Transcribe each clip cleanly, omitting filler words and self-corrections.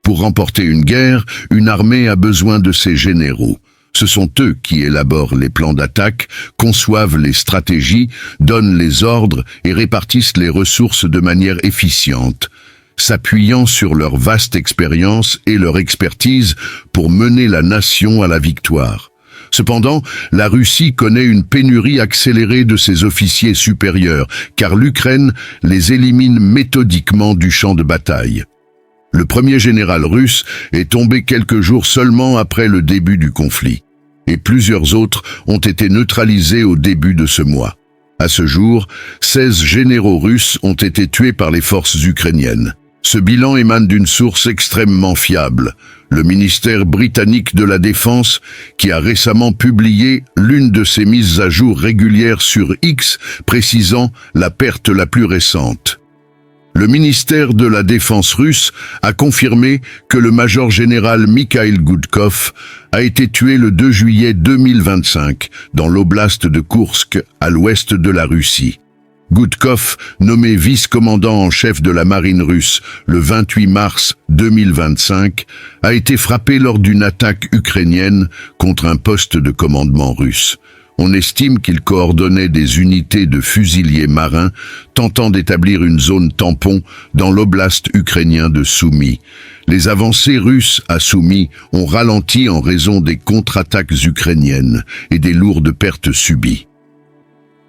Pour remporter une guerre, une armée a besoin de ses généraux. Ce sont eux qui élaborent les plans d'attaque, conçoivent les stratégies, donnent les ordres et répartissent les ressources de manière efficiente, s'appuyant sur leur vaste expérience et leur expertise pour mener la nation à la victoire. Cependant, la Russie connaît une pénurie accélérée de ses officiers supérieurs, car l'Ukraine les élimine méthodiquement du champ de bataille. Le premier général russe est tombé quelques jours seulement après le début du conflit, et plusieurs autres ont été neutralisés au début de ce mois. À ce jour, 16 généraux russes ont été tués par les forces ukrainiennes. Ce bilan émane d'une source extrêmement fiable, le ministère britannique de la Défense, qui a récemment publié l'une de ses mises à jour régulières sur X, précisant la perte la plus récente. Le ministère de la Défense russe a confirmé que le major général Mikhail Goudkov a été tué le 2 juillet 2025 dans l'oblast de Koursk, à l'ouest de la Russie. Goudkov, nommé vice-commandant en chef de la marine russe le 28 mars 2025, a été frappé lors d'une attaque ukrainienne contre un poste de commandement russe. On estime qu'il coordonnait des unités de fusiliers marins tentant d'établir une zone tampon dans l'oblast ukrainien de Soumy. Les avancées russes à Soumy ont ralenti en raison des contre-attaques ukrainiennes et des lourdes pertes subies.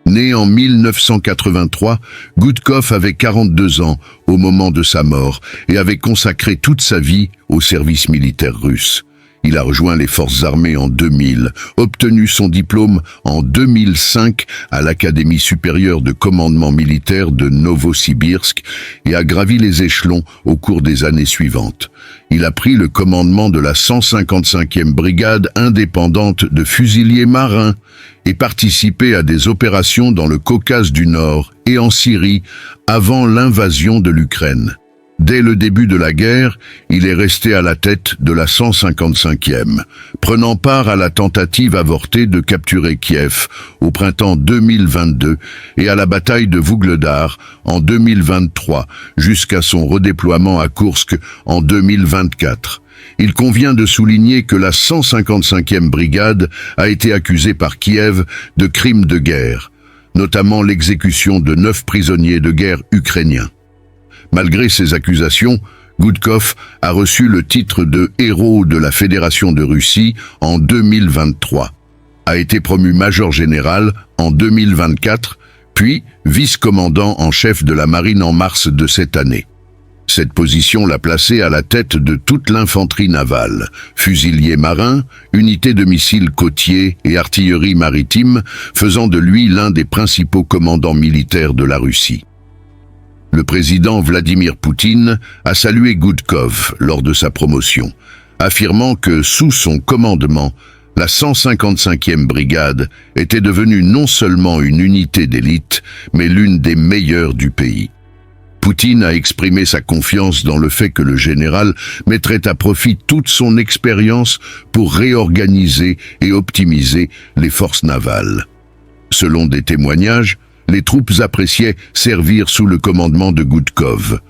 Né en 1983, Goudkov avait 42 ans au moment de sa mort et avait consacré toute sa vie au service militaire russe. Il a rejoint les forces armées en 2000, obtenu son diplôme en 2005 à l'Académie supérieure de commandement militaire de Novosibirsk et a gravi les échelons au cours des années suivantes. Il a pris le commandement de la 155e brigade indépendante de fusiliers marins et participé à des opérations dans le Caucase du Nord et en Syrie avant l'invasion de l'Ukraine. Dès le début de la guerre, il est resté à la tête de la 155e, prenant part à la tentative avortée de capturer Kiev au printemps 2022 et à la bataille de Vuhledar en 2023, jusqu'à son redéploiement à Koursk en 2024. Il convient de souligner que la 155e brigade a été accusée par Kiev de crimes de guerre, notamment l'exécution de 9 prisonniers de guerre ukrainiens. Malgré ces accusations, Goudkov a reçu le titre de héros de la Fédération de Russie en 2023, a été promu major général en 2024, puis vice-commandant en chef de la marine en mars de cette année. Cette position l'a placé à la tête de toute l'infanterie navale, fusiliers marins, unités de missiles côtiers et artillerie maritime, faisant de lui l'un des principaux commandants militaires de la Russie. Le président Vladimir Poutine a salué Goudkov lors de sa promotion, affirmant que sous son commandement, la 155e brigade était devenue non seulement une unité d'élite, mais l'une des meilleures du pays. Poutine a exprimé sa confiance dans le fait que le général mettrait à profit toute son expérience pour réorganiser et optimiser les forces navales. Selon des témoignages, les troupes appréciaient servir sous le commandement de Goudkov.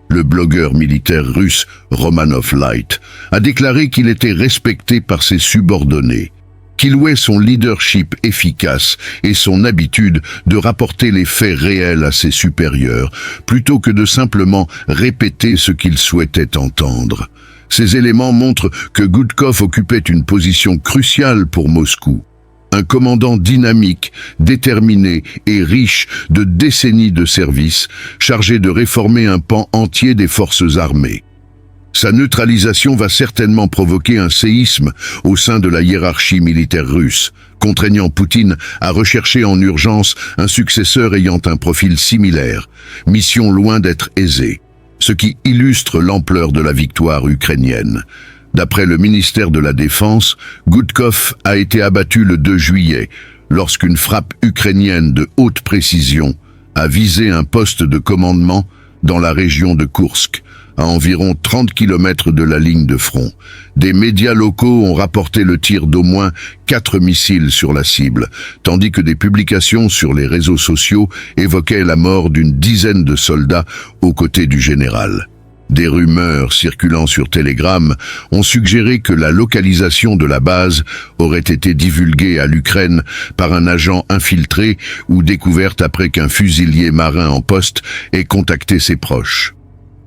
Le blogueur militaire russe Romanov Light a déclaré qu'il était respecté par ses subordonnés, qu'il louait son leadership efficace et son habitude de rapporter les faits réels à ses supérieurs, plutôt que de simplement répéter ce qu'il souhaitait entendre. Ces éléments montrent que Goudkov occupait une position cruciale pour Moscou. Un commandant dynamique, déterminé et riche de décennies de service, chargé de réformer un pan entier des forces armées. Sa neutralisation va certainement provoquer un séisme au sein de la hiérarchie militaire russe, contraignant Poutine à rechercher en urgence un successeur ayant un profil similaire, mission loin d'être aisée, ce qui illustre l'ampleur de la victoire ukrainienne. D'après le ministère de la Défense, Goudkov a été abattu le 2 juillet, lorsqu'une frappe ukrainienne de haute précision a visé un poste de commandement dans la région de Koursk, à environ 30 km de la ligne de front. Des médias locaux ont rapporté le tir d'au moins 4 missiles sur la cible, tandis que des publications sur les réseaux sociaux évoquaient la mort d'une dizaine de soldats aux côtés du général. Des rumeurs circulant sur Telegram ont suggéré que la localisation de la base aurait été divulguée à l'Ukraine par un agent infiltré ou découverte après qu'un fusilier marin en poste ait contacté ses proches.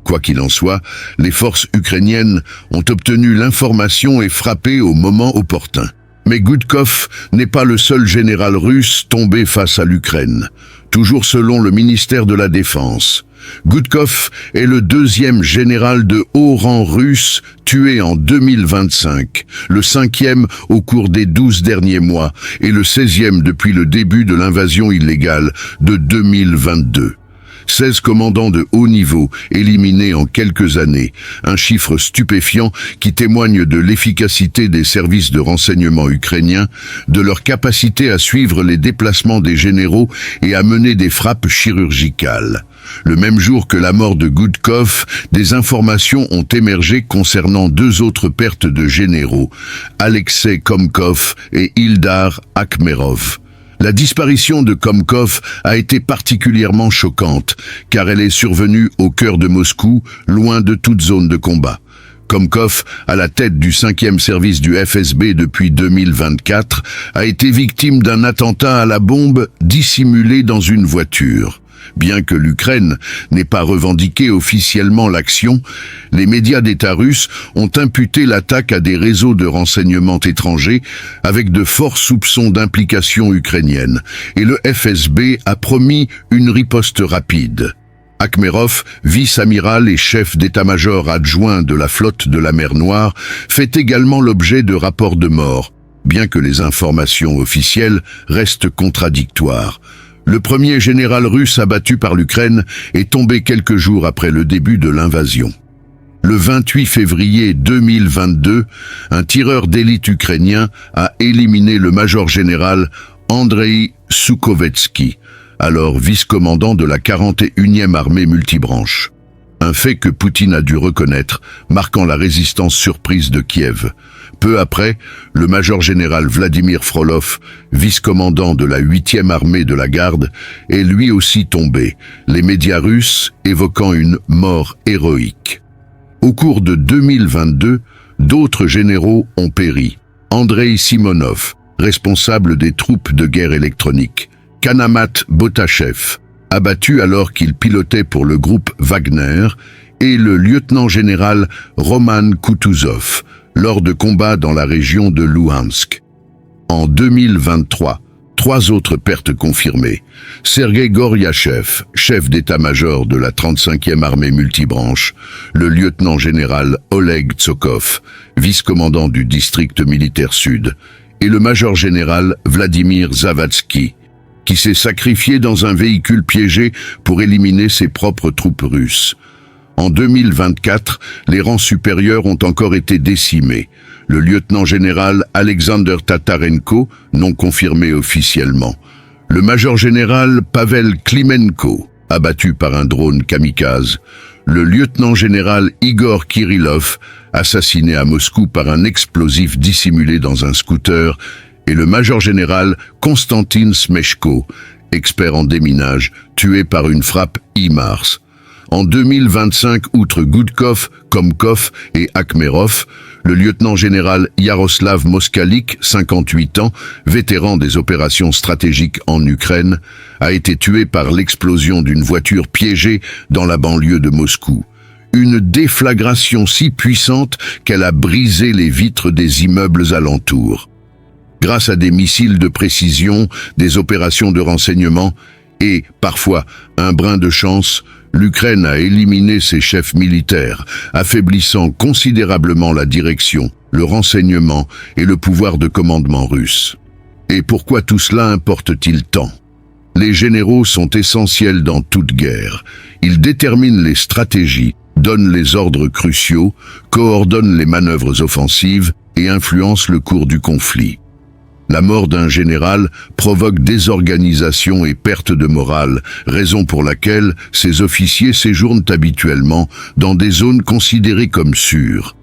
Quoi qu'il en soit, les forces ukrainiennes ont obtenu l'information et frappé au moment opportun. Mais Gudkov n'est pas le seul général russe tombé face à l'Ukraine. Toujours selon le ministère de la Défense, Gudkov est le deuxième général de haut rang russe tué en 2025, le 5e au cours des 12 derniers mois et le 16e depuis le début de l'invasion illégale de 2022. 16 commandants de haut niveau éliminés en quelques années, un chiffre stupéfiant qui témoigne de l'efficacité des services de renseignement ukrainiens, de leur capacité à suivre les déplacements des généraux et à mener des frappes chirurgicales. Le même jour que la mort de Gudkov, des informations ont émergé concernant deux autres pertes de généraux, Alexei Komkov et Ildar Akhmerov. La disparition de Komkov a été particulièrement choquante, car elle est survenue au cœur de Moscou, loin de toute zone de combat. Komkov, à la tête du 5e service du FSB depuis 2024, a été victime d'un attentat à la bombe dissimulé dans une voiture. Bien que l'Ukraine n'ait pas revendiqué officiellement l'action, les médias d'État russes ont imputé l'attaque à des réseaux de renseignement étrangers avec de forts soupçons d'implication ukrainienne, et le FSB a promis une riposte rapide. Akhmerov, vice-amiral et chef d'état-major adjoint de la flotte de la mer Noire, fait également l'objet de rapports de mort, bien que les informations officielles restent contradictoires. Le premier général russe abattu par l'Ukraine est tombé quelques jours après le début de l'invasion. Le 28 février 2022, un tireur d'élite ukrainien a éliminé le major général Andrei Soukhovetsky, alors vice-commandant de la 41e armée multibranche. Un fait que Poutine a dû reconnaître, marquant la résistance surprise de Kiev. Peu après, le major général Vladimir Frolov, vice-commandant de la 8e armée de la garde, est lui aussi tombé, les médias russes évoquant une mort héroïque. Au cours de 2022, d'autres généraux ont péri. Andrei Simonov, responsable des troupes de guerre électronique. Kanamat Botachev, abattu alors qu'il pilotait pour le groupe Wagner, et le lieutenant-général Roman Kutuzov, lors de combats dans la région de Louhansk. En 2023, 3 autres pertes confirmées. Sergei Goryachev, chef d'état-major de la 35e armée multibranche, le lieutenant-général Oleg Tsokov, vice-commandant du district militaire sud, et le major général Vladimir Zavatsky, qui s'est sacrifié dans un véhicule piégé pour éliminer ses propres troupes russes. En 2024, les rangs supérieurs ont encore été décimés. Le lieutenant-général Alexander Tatarenko, non confirmé officiellement. Le major-général Pavel Klimenko, abattu par un drone kamikaze. Le lieutenant-général Igor Kirillov, assassiné à Moscou par un explosif dissimulé dans un scooter. Et le major-général Konstantin Smechko, expert en déminage, tué par une frappe HIMARS. En 2025, outre Gudkov, Komkov et Akhmerov, le lieutenant-général Yaroslav Moskalik, 58 ans, vétéran des opérations stratégiques en Ukraine, a été tué par l'explosion d'une voiture piégée dans la banlieue de Moscou. Une déflagration si puissante qu'elle a brisé les vitres des immeubles alentours. Grâce à des missiles de précision, des opérations de renseignement et, parfois, un brin de chance, l'Ukraine a éliminé ses chefs militaires, affaiblissant considérablement la direction, le renseignement et le pouvoir de commandement russe. Et pourquoi tout cela importe-t-il tant? Les généraux sont essentiels dans toute guerre. Ils déterminent les stratégies, donnent les ordres cruciaux, coordonnent les manœuvres offensives et influencent le cours du conflit. La mort d'un général provoque désorganisation et perte de morale, raison pour laquelle ces officiers séjournent habituellement dans des zones considérées comme sûres.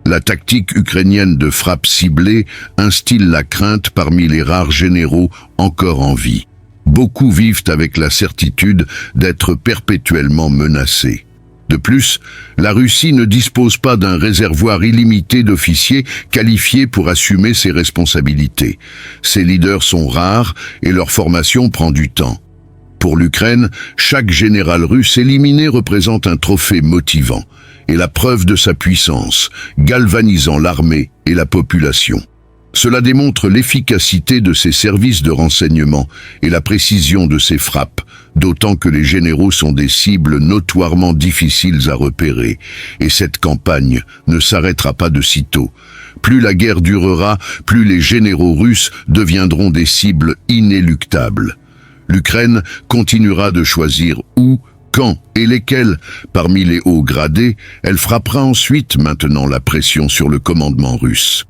La tactique ukrainienne de frappe ciblée instille la crainte parmi les rares généraux encore en vie. Beaucoup vivent avec la certitude d'être perpétuellement menacés. De plus, la Russie ne dispose pas d'un réservoir illimité d'officiers qualifiés pour assumer ses responsabilités. Ses leaders sont rares et leur formation prend du temps. Pour l'Ukraine, chaque général russe éliminé représente un trophée motivant et la preuve de sa puissance, galvanisant l'armée et la population. Cela démontre l'efficacité de ses services de renseignement et la précision de ses frappes, d'autant que les généraux sont des cibles notoirement difficiles à repérer, et cette campagne ne s'arrêtera pas de sitôt. Plus la guerre durera, plus les généraux russes deviendront des cibles inéluctables. L'Ukraine continuera de choisir où, quand et lesquels. Parmi les hauts gradés, elle frappera ensuite, maintenant la pression sur le commandement russe.